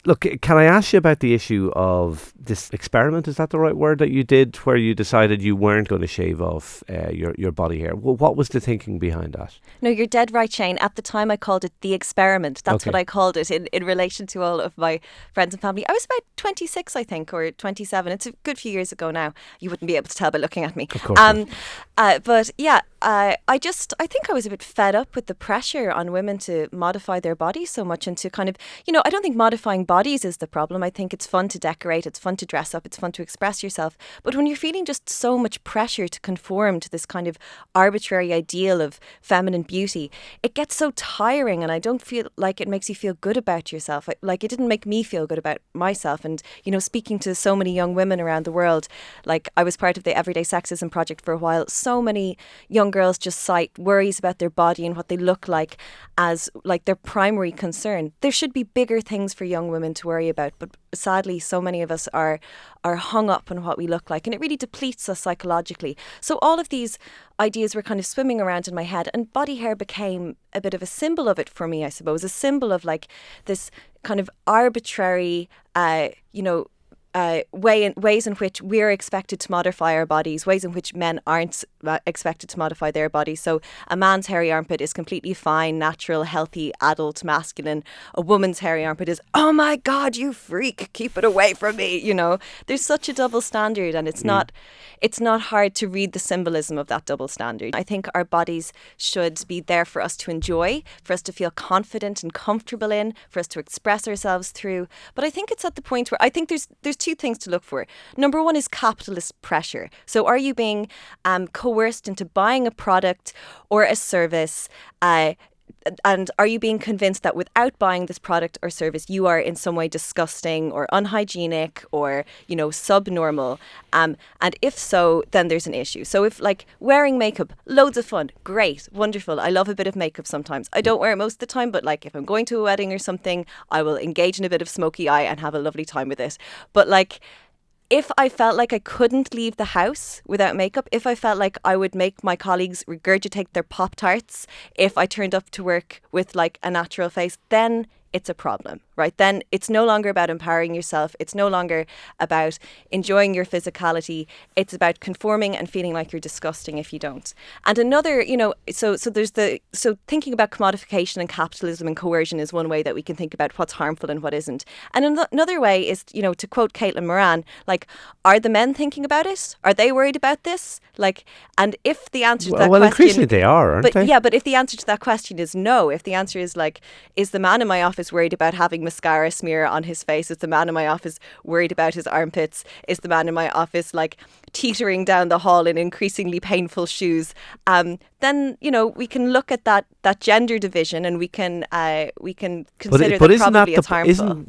Look, can I ask you about the issue of this experiment? Is that the right word that you did, where you decided you weren't going to shave off your body hair? Well, what was the thinking behind that? No, you're dead right, Shane. At the time, I called it the experiment. That's Okay. what I called it in relation to all of my friends and family. I was about 26, I think, or 27. It's a good few years ago now. You wouldn't be able to tell by looking at me. Of course not. But yeah, I think I was a bit fed up with the pressure on women to modify their bodies so much, and to kind of, I don't think modifying bodies is the problem. I think it's fun to decorate, it's fun to dress up, it's fun to express yourself. But when you're feeling just so much pressure to conform to this kind of arbitrary ideal of feminine beauty, it gets so tiring, and I don't feel like it makes you feel good about yourself. Like, it didn't make me feel good about myself. And, speaking to so many young women around the world, like, I was part of the Everyday Sexism Project for a while. So many young girls just cite worries about their body and what they look like as like their primary concern. There should be bigger things for young women to worry about, but sadly so many of us are hung up on what we look like, and it really depletes us psychologically. So all of these ideas were kind of swimming around in my head, and body hair became a bit of a symbol of it for me, I suppose, a symbol of like this kind of arbitrary ways in which we're expected to modify our bodies, ways in which men aren't expected to modify their bodies. So a man's hairy armpit is completely fine, natural, healthy, adult, masculine. A woman's hairy armpit is, oh my God, you freak, keep it away from me. There's such a double standard, and it's not hard to read the symbolism of that double standard. I think our bodies should be there for us to enjoy, for us to feel confident and comfortable in, for us to express ourselves through. But I think it's at the point where I think there's two things to look for. Number one is capitalist pressure. So are you being coerced into buying a product or a service, and are you being convinced that without buying this product or service, you are in some way disgusting or unhygienic or, subnormal? And if so, then there's an issue. So if, like, wearing makeup, loads of fun, great, wonderful. I love a bit of makeup sometimes. I don't wear it most of the time, but like if I'm going to a wedding or something, I will engage in a bit of smoky eye and have a lovely time with it. But like, if I felt like I couldn't leave the house without makeup, if I felt like I would make my colleagues regurgitate their Pop-Tarts if I turned up to work with like a natural face, then it's a problem, right? Then it's no longer about empowering yourself. It's no longer about enjoying your physicality. It's about conforming and feeling like you're disgusting if you don't. And another, so thinking about commodification and capitalism and coercion is one way that we can think about what's harmful and what isn't. And another way is, to quote Caitlin Moran, like, are the men thinking about it? Are they worried about this? Like, and if the answer to that question... Well, increasingly they are, aren't they? Yeah, but if the answer to that question is no, if the answer is like, is the man in my office worried about having mascara smear on his face? Is the man in my office worried about his armpits? Is the man in my office like teetering down the hall in increasingly painful shoes? Then we can look at that gender division, and we can consider that probably as harmful.